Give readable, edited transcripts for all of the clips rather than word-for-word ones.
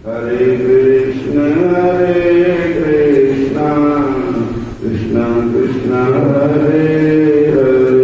Hare Krishna, Krishna Krishna, Hare Hare.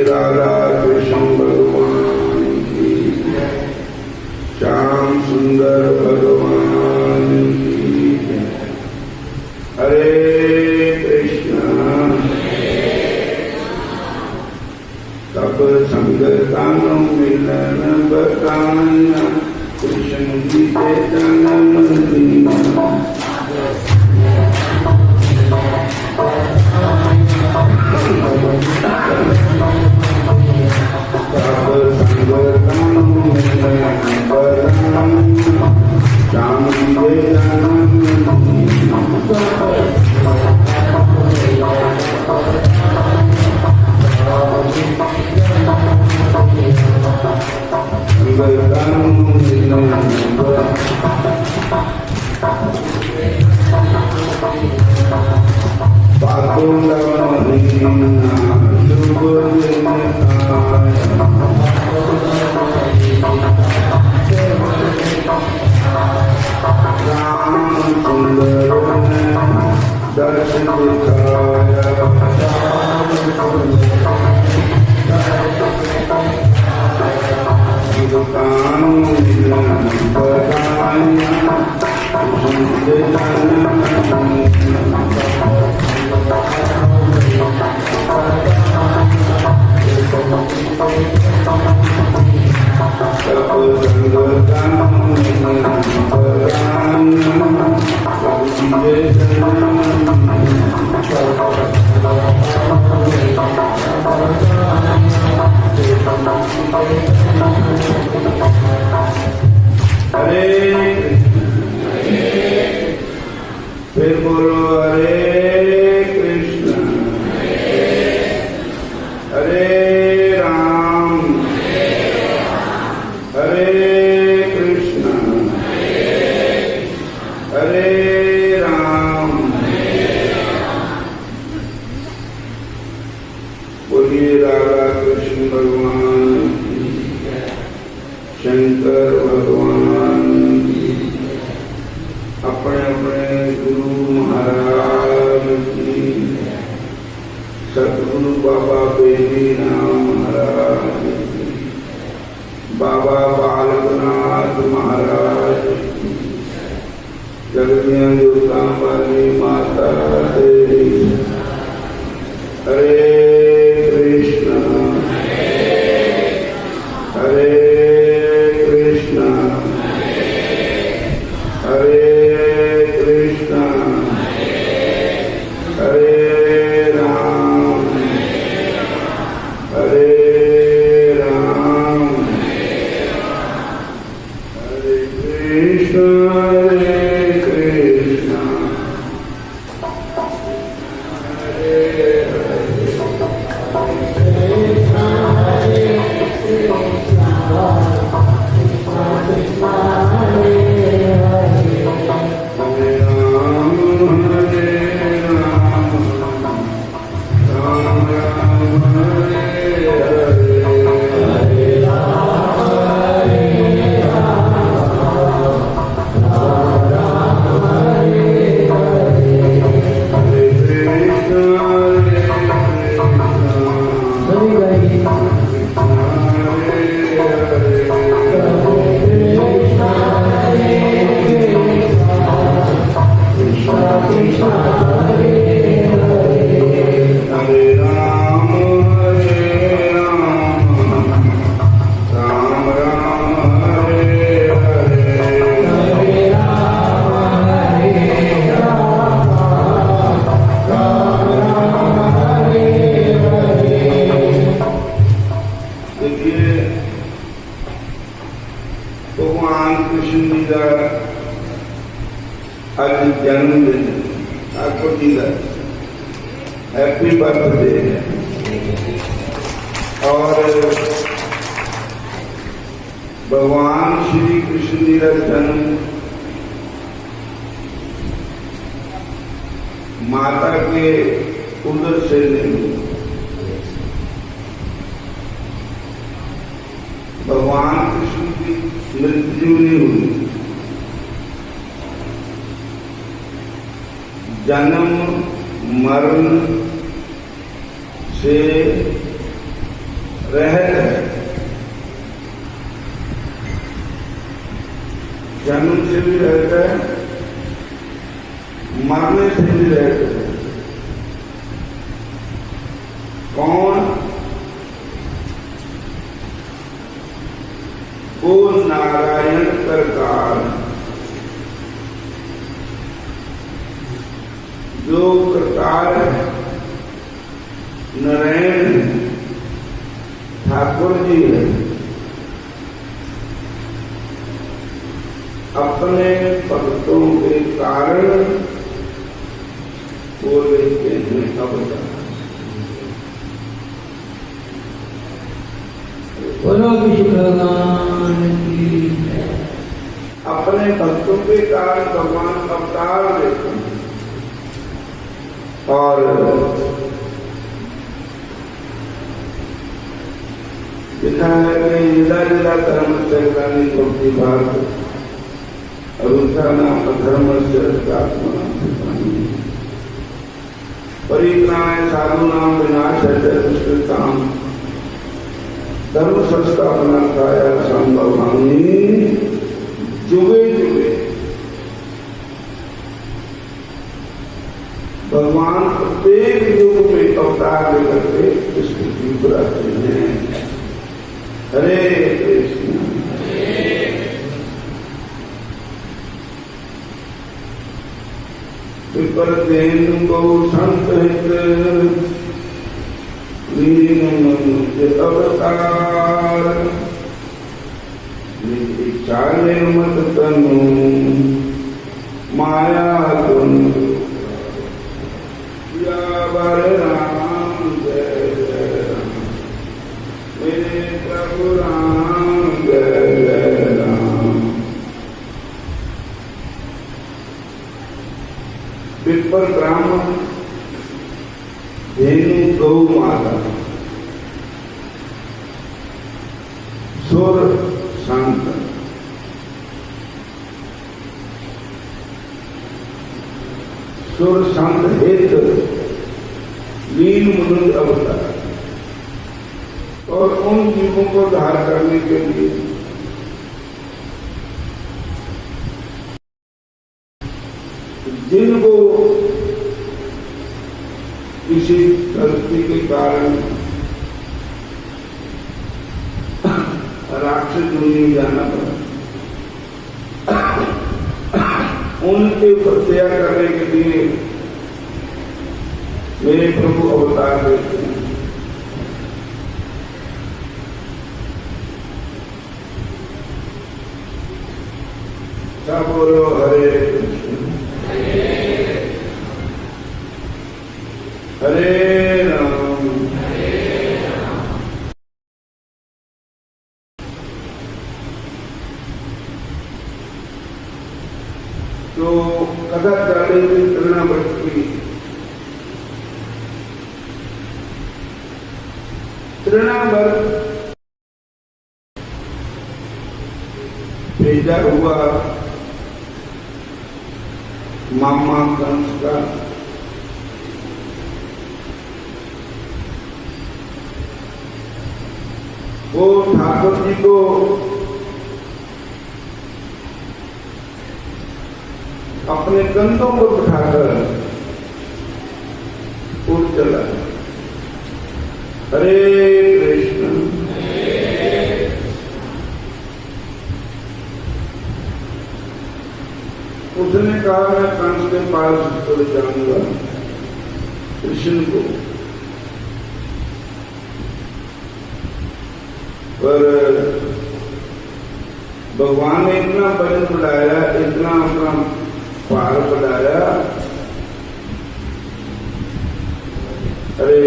Radha Krishna भगवान की जय। श्याम सुंदर भगवान की जय। हरे कृष्ण। तब संगतानु मिलन बताना कृष्ण जी के जन्म दिन। तब संगतानु मिलन बताना श्याम जी के जन्म दिन। दर्शन दिखाया फिर बोलो हरे कृष्ण हरे राम हरे कृष्ण हरे राम। बोलिए राधा कृष्ण भगवान की जय। शंकर भगवान की। अपने अपने गुरु महाराज की। सतगुरु बाबा बेदी नाम महाराज की। बाबा बालकनाथ महाराज की। जगदिया दुर्गांबानी माता देवी। हरे कृष्ण हरे कृष्ण हरे कृष्ण हरे राम हरे राम हरे कृष्ण हरे कृष्ण हरे जन्मदिन ठाकुर जी का हैप्पी बर्थडे है। और भगवान श्री कृष्ण जी का जन्म माता के उदर से नहीं, भगवान कृष्ण की मृत्यु नहीं हुई। जन्म मरण से रहत है, जन्म से भी रहता है, मरने से भी रहता है। कौन? वो नारायण करतार, जो करतार है, नारायण ठाकुर जी है, अपने भक्तों के कारण वो लेते हैं अवतार। बोलो विष्णु भगवान की जय। अपने भक्तों के कारण भगवान अवतार लेते हैं और लिखा है कि जिला जिला धर्म से ग्लानि भक्ति भाग और उनका नाम अधर्म से परित्राणाय साधु नाम विनाश है दुष्कृताम धर्म संस्थापना काया संभवामी जुगे जुगे। भगवान प्रत्येक युग में अवतार लेकर के इसकी जीव रहते हैं। हरे कृष्ण। विपर देन गौ संत हित मनुष्य अवतार इच्छा निर्मत तनु माया द्वंद्व राम जय जय राम मेरे प्रभु राम जय जय राम। विपर ब्राह्मण धेनु गौ माता सुर शांत सुर शांत हेत लीन मनुष्य अवतार और उन जीवों को धार करने के लिए जिनको किसी गलती के कारण राक्षस दुनिया में जाना पड़ा, उनके हत्या करने के लिए मेरे प्रभु अवतार लेते हैं। सब बोलो हरे कृष्ण हरे राम। तो कथा चल रही थी तृणावर्त की। तृणावर्त भेजा हुआ मामा कंस का वो ठाकुर जी को अपने कंधों पर बिठाकर उड़ चला। हरे कृष्ण। उसने कहा मैं कंस के पास चले जाऊंगा कृष्ण को, पर भगवान ने इतना वजन बढ़ाया, इतना अपना पार बढ़ाया। अरे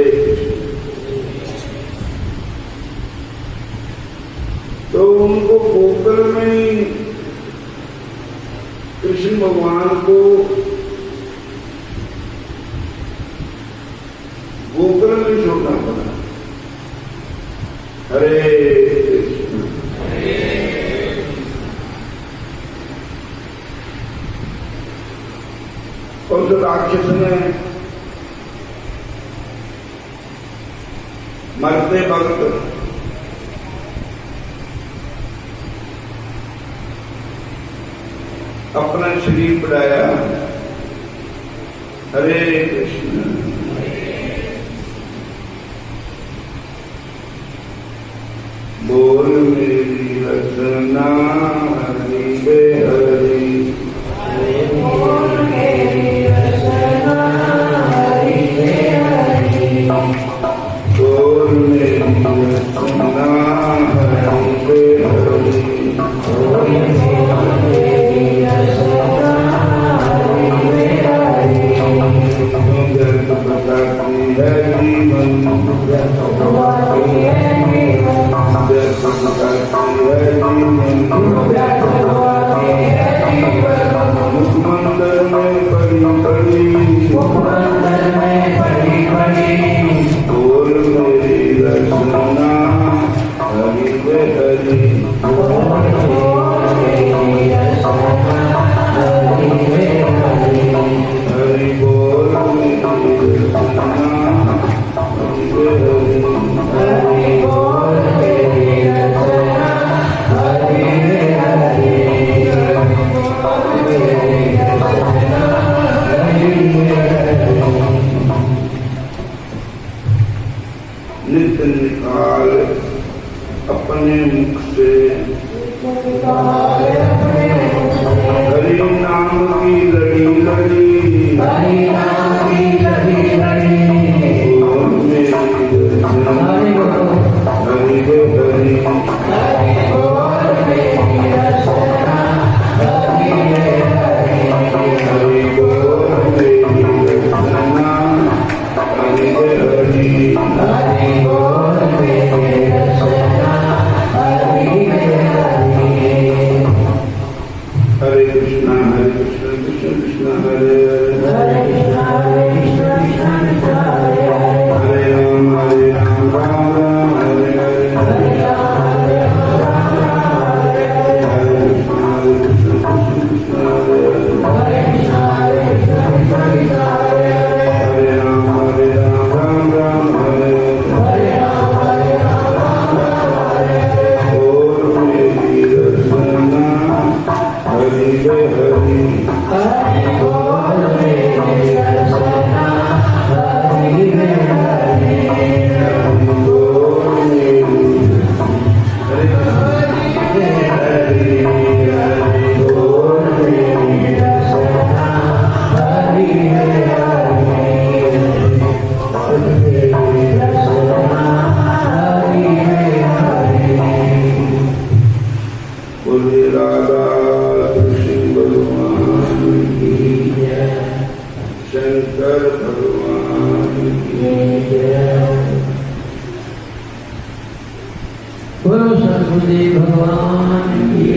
तो उनको गोकुल में कृष्ण भगवान को गोकुल में छोड़ना पड़ा। हरे कृष्ण। और जो राक्षस ने मरते वक्त अपना शरीर बढ़ाया। हरे कृष्ण। बोल मेरी रचना हरि बे हरि, बोल मेरी रचना हरि बे हरि, बोल मेरी रचना हरि बे हरि, बोल मेरी रचना हरि बे हरि। जग बताती है जीवन, जग बताती है जीवन, जग बताती है जीवन, जग बताती है जीवन। मुखमंडल में बड़ी बड़ी, मुखमंडल में बड़ी बड़ी, बोल मेरी रचना हरि बे हरि, बोल मेरी रचना हरि बे हरि, हरि बोल मेरी रचना हरि बे हरि, हरि बोल मेरी रचना हरि बे हरि, हरि बोल मेरी रचना हरि बे हरि। नित्य निकाल अपने मुख से हरि नाम की लड़ी लड़ी, हरि नाम की लड़ी लड़ी, बोल मेरी रचना हरि बोल, हरि बे हरि, हरि बोल मेरी रचना हरि बे हरि, हरि बोल मेरी रचना हरि बे हरि, हरि बोल मेरी रचना हरि बे हरि। हरे कृष्ण कृष्ण कृष्ण हरे हरे, हरे कृष्ण कृष्ण कृष्ण हरे हरे, हरे राम राम राम हरे हरे, हरे राम राम हरे हरे, हरे कृष्ण कृष्ण कृष्ण हरे हरे, हरे कृष्ण कृष्ण कृष्ण हरे हरे, हरे राम राम हरे हरे, हरे राम हरे हरे, बोल मेरी रचना हरि बे हरि, हरि बोल मेरी रचना हरि बे हरि, हरि बोल मेरी हरि बे हरि, हरि बोल मेरी रचना हरि बे हरि, बोल मेरी रचना हरि बे हरि। बोले राधा कृष्ण भगवान की, शंकर भगवान की, बोलो सद्गुरुदेव भगवान की।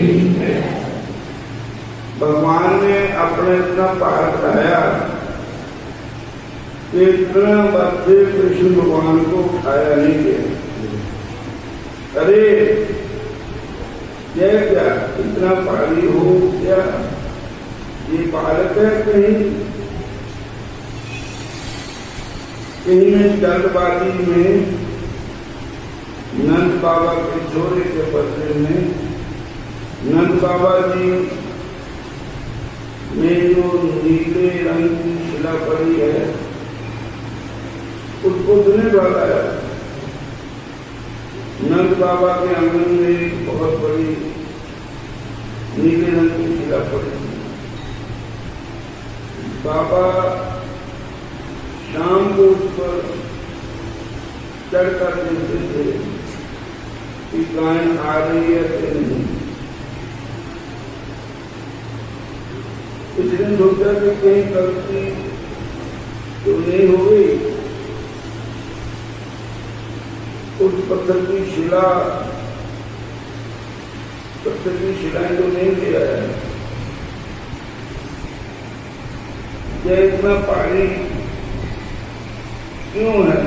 भगवान ने अपने इतना पार कराया कि इतना बच्चे कृष्ण भगवान को उठाया नहीं गया। अरे यह क्या इतना पारी हो क्या, ये बालक है कहीं में जल्दबाजी में नंद बाबा के जोड़े के बदले में नंद बाबा जी में जो नीले रंग की शिला पड़ी है उसको धुने भगाया। नंद बाबा के आंगन में बहुत बड़ी नीले रंग की शिला पड़ी। बाबा शाम को उस पर चढ़कर देखते थे कि गाय आ रही है कि नहीं। कुछ दिन सोचा कि कहीं गलती तो नहीं हो गई। उस पत्थर की शिलाएं तो नहीं ले आया। यह इतना पानी क्यों है?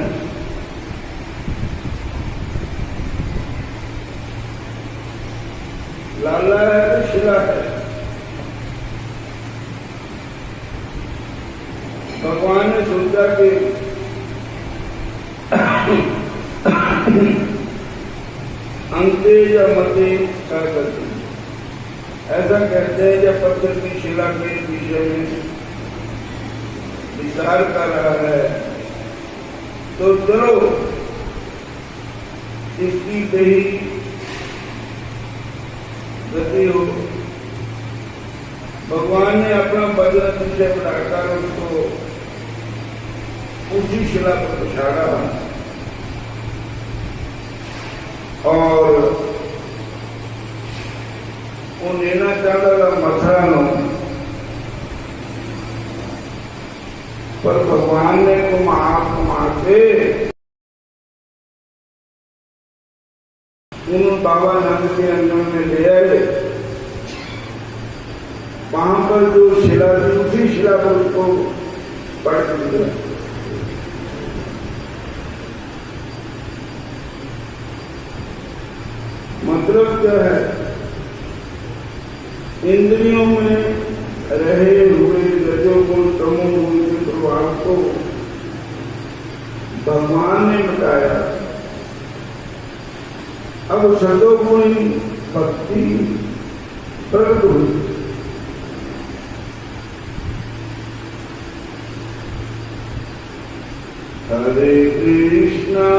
लाला है तो शिला है। भगवान ने सोचा कि अंते या मते क्या करते, ऐसा कहते हैं जब पत्थर की शिला के विषय में विचार कर रहा है तो चलो इसकी सही गति हो। भगवान ने अपना वज्र पीछे बढ़ाकर उसको उसी शिला पर बिछाड़ा और उन्हें चाहता मथानो, पर भगवान ने घुमा के उन बाबा नंद के अंजन में ले आए। वहां पर जो शिला थी उसी शिला पर उसको पढ़ दिया। मतलब क्या है, इंद्रियों में रहे हुए रजोगुण तमोगुण के प्रभाव को भगवान ने बताया। अब सदोगुण भक्ति प्रकट हुई। हरे कृष्णा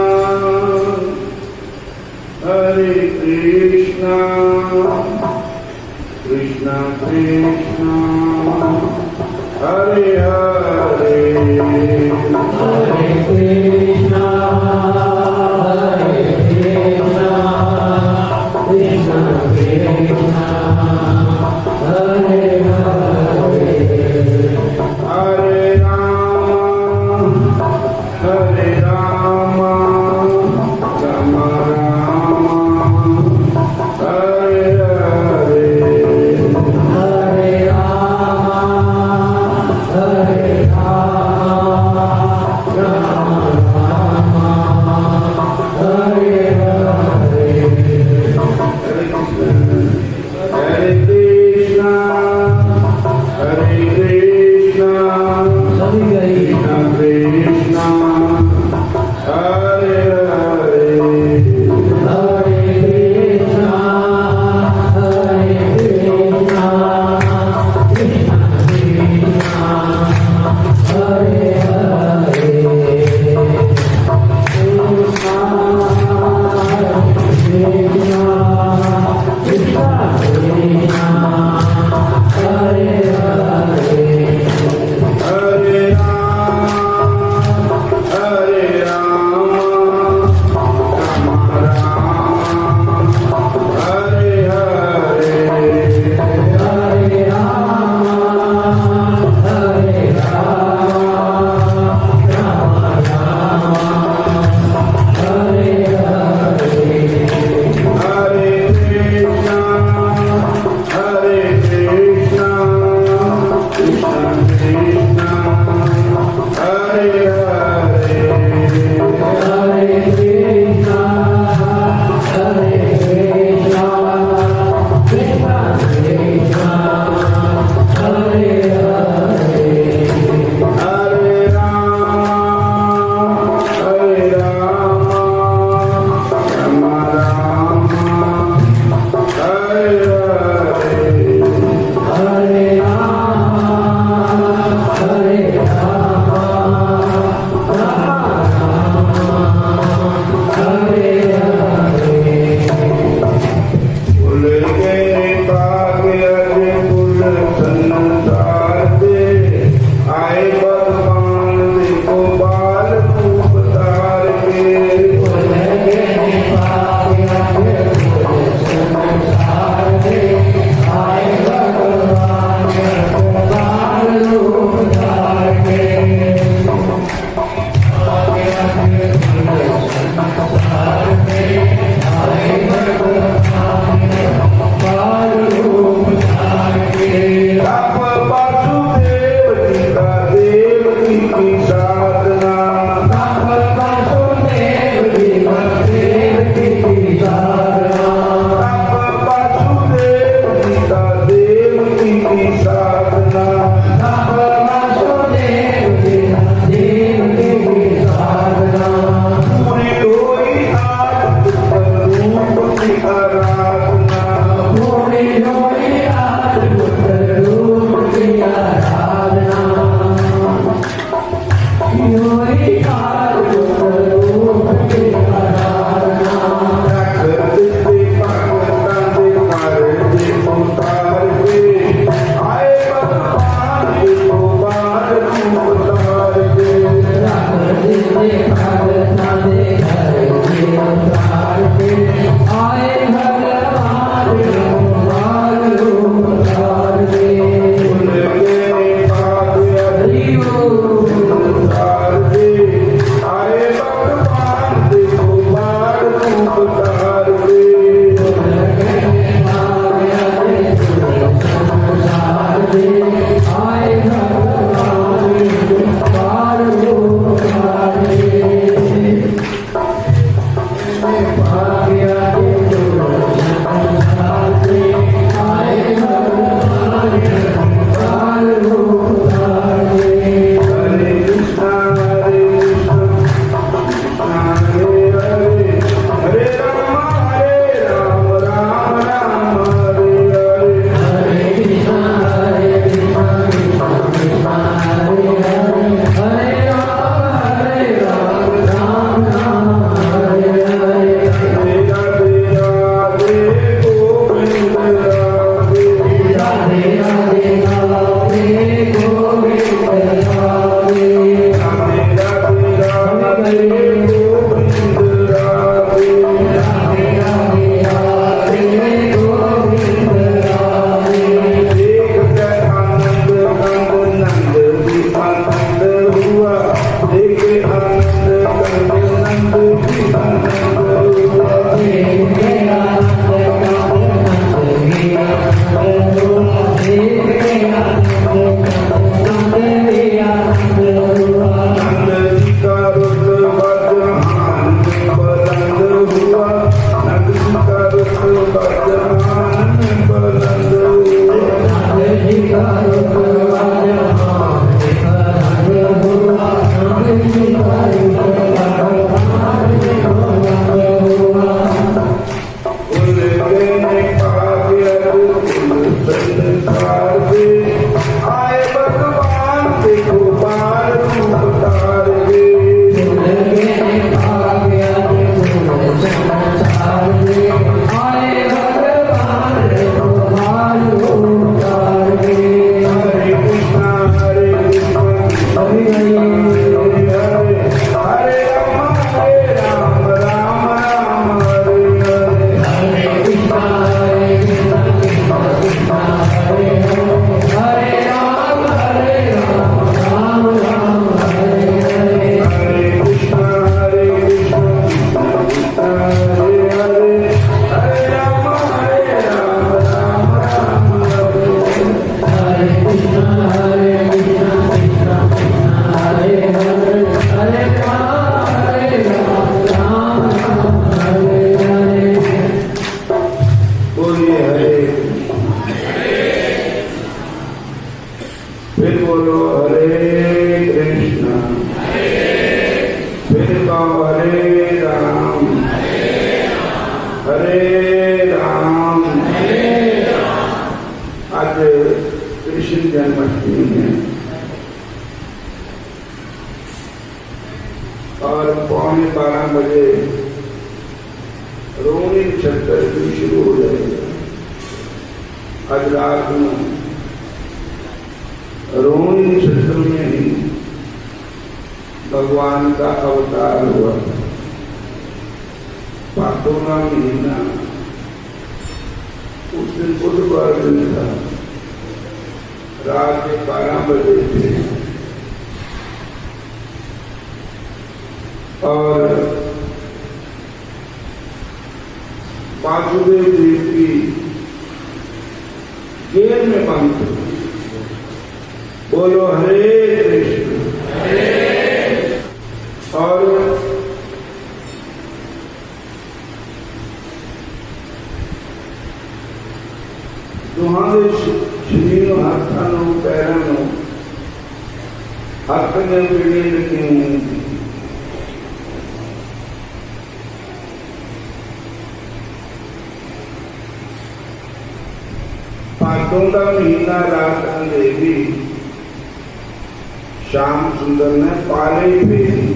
कृष्णा कृष्णा हरे हरे, हरे कृष्णा कृष्णा कृष्णा हरे हरे, हरे राम राम राम हरे हरे, हरे फिर बोलो हरे कृष्णा, फिर कहो हरे राम, हरे राम। आज कृष्ण जन्माष्टमी है और 11:15 बजे रोहिणी नक्षत्र भी शुरू हो जाएगा। आज रात में रोहिणी नक्षत्र में ही भगवान का अवतार हुआ। पापों का महीना उस दिन बुधवार दिन था, रात के 12 बजे थे और वासुदेव जी की जेल में बंद थे। बोलो हरे कृष्ण। और तुम्हारे शरीरों हाथों पैरों हाथ में पीड़े लगे होंगे। पातों का महीना रात अंधेरी, श्याम सुंदर ने पाले फेरी।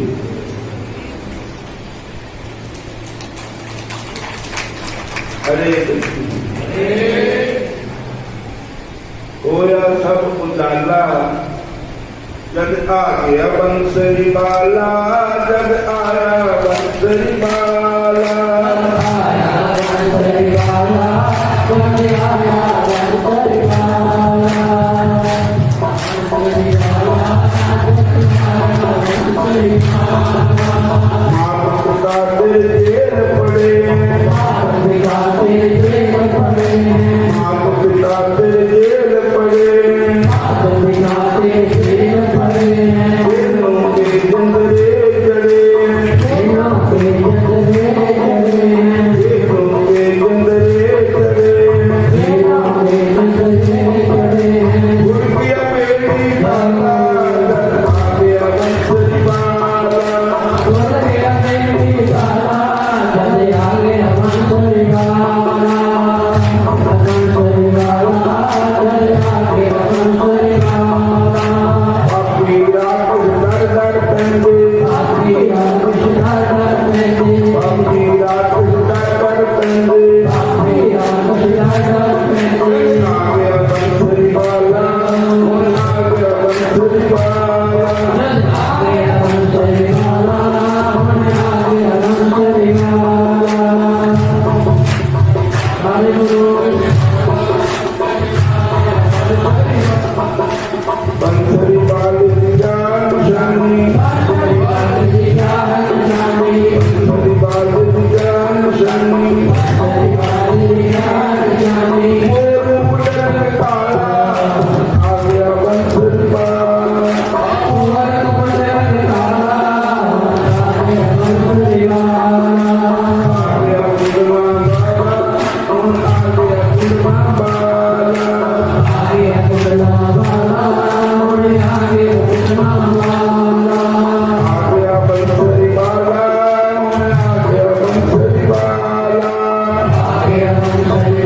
हरे कृष्ण। होया सब उजाला, जग आ गया बंसरी बाला, जग आया बंसरी बाला, आया बंसरी बाला, जग आया बंसरी बाला, बंसरी बाला, बंसरी बाला। माँ पिता तेरे जेल पड़े, माँ पिता तेरे जेल पड़े, माँ पिता तेरे जेल पड़े, माँ पिता तेरे जेल पड़े। जेलों के जंगले चढ़े, जेलों के जंगले चढ़े, जेलों के जंगले चढ़े, जेलों के जंगले चढ़े। उड़ गया बेटी बाला, आ गया बंसरी बाला, उड़ गया बेटी बाला, आ गया बंसरी बाला, बंसरी बाला, आ गया बंसरी बाला। पापी राक्षस दर दर पेंदे, पापी राक्षस दर दर पेंदे, पापी राक्षस दर दर पेंदे, पापी राक्षस दर दर पेंदे। आ गया बंसरी बाला, आ गया बंसरी बाला, आ गया बंसरी बाला, आ गया बंसरी बाला। हरे गुरु बंसरी बाल की जान शानी, बंसरी बाल की जान शानी, बंसरी बाल की जान शानी, बंसरी बाल की जान शानी। मोर मुंडन काला, आ गया बंसरी बाला, मोर मुंडन काला, आ गया बंसरी बाला, आ गया बुढ़वा बाला, आ गया बुढ़वा बाला, आ गया बुढ़वा बाला, आ गया बुढ़वा बाला, आ गया बंसरी बाला, आ गया बंसरी बाला, आ गया बंसरी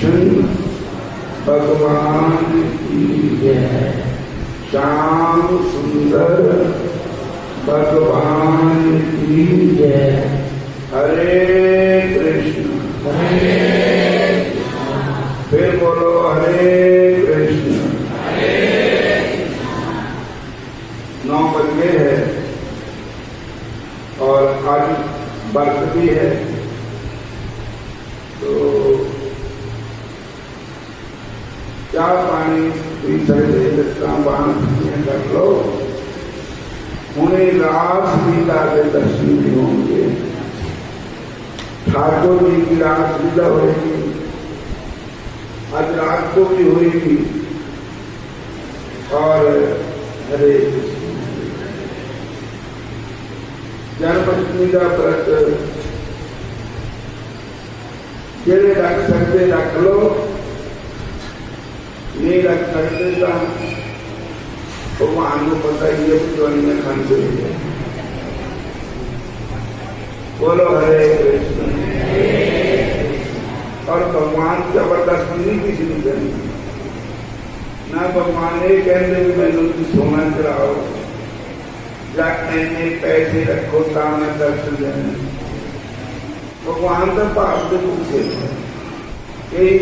कृष्ण भगवान की जय। श्याम सुंदर भगवान की जय। हरे कृष्ण फिर बोलो हरे कृष्ण। 9 बज गए है और आज बर्फ भी है, तो चाय पानी पी सकते जितना बांध कर लो। उन्हें रास लीला के दर्शन भी होंगे। ठाकुर जी की रास लीला होगी, आज रात को भी होगी। और हरे जन्माष्टमी का व्रत जेड़े रख सकते रख लो, नहीं रख सकते तो भगवान को पता ही है कि में खाते हैं। बोलो हरे कृष्ण। और भगवान जबरदस्ती नहीं किसी ने करनी ना। भगवान ये कहते भी मैंने सोना चढ़ाओ या इन्ने पैसे रखो ता मैं दर्शन देने। भगवान का भाव से पूछे कई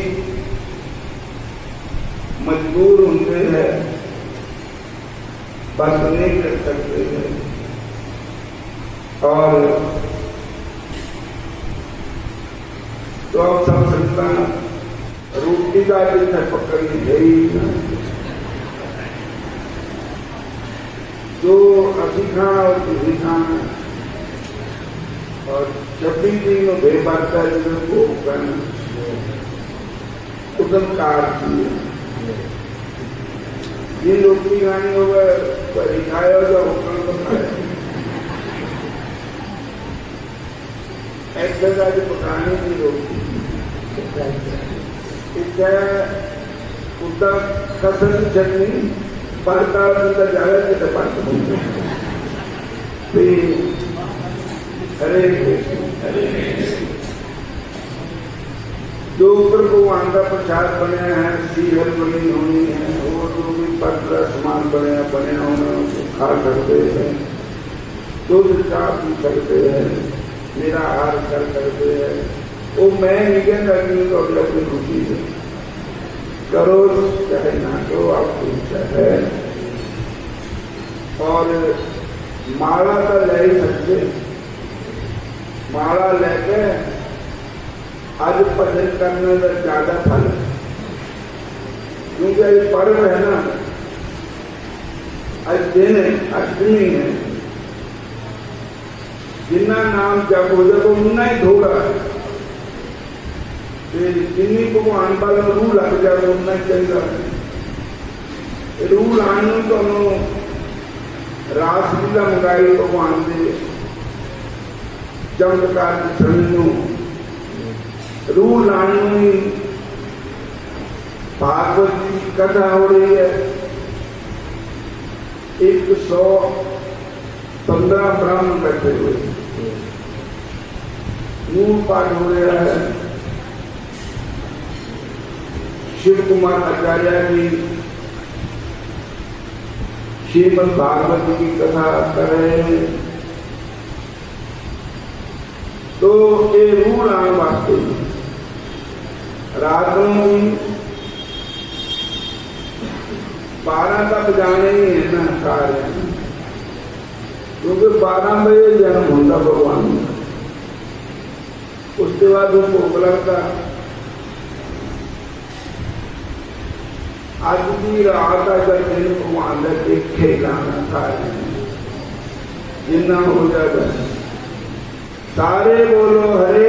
मजबूर होते हैं, बस नहीं कर सकते हैं। और तो अब सब सकता रोटी का जितना पकड़नी है ही जो अभी खाना और दूसरी खाना और 26 दिन में बेबारता वो करना उदम कार की ये रोटी खानी होगा खाया होगा होटल तो खाया। एक जगह जो पकाने की रोटी उसका कसर की चटनी पड़ता उनका ज्यादा से पड़ता। हरे जो ऊपर भगवान का प्रसाद बने हैं, सीरियल बनी होनी है, और जो भी पत्र सामान बने होना खा सकते हैं, दूध चाह पी सकते हैं, निराहार कर सकते हैं। वो मैं नहीं कहता कि तो अभी अपनी खुशी है करो चाहे ना करो, आपको इच्छा है। और माला तो ले ही सकते, माला लेके आज भजन करने का ज्यादा फल है, क्योंकि आज पर्व है ना, आज दिन है, अष्टमी है। जिन्ना नाम जप हो जाए उन्ना ही थोड़ा है, जिन्नी भगवान वाल रूह लग जाए उन्ना चाहिए। रूह लाने तो रास लीला मंगाई भगवान के चमत्कार की छड़ी रूह लानी। भागवत की कथा हो रही है, 115 ब्राह्मण बैठे हुए, मूल पाठ हो रहा है। शिव कुमार आचार्य जी श्रीमद् भागवत की कथा कर रहे हैं। तो ये रूल आने वास्ते रात में 12 तक जाने ही है ना कार्य, क्योंकि 12 बजे जन्म होता भगवान का, उसके बाद वो भोग लगता। आज की रात अगर दिन भगवान का देखे जाना कार्य जिन्ना हो जाता। सारे बोलो हरे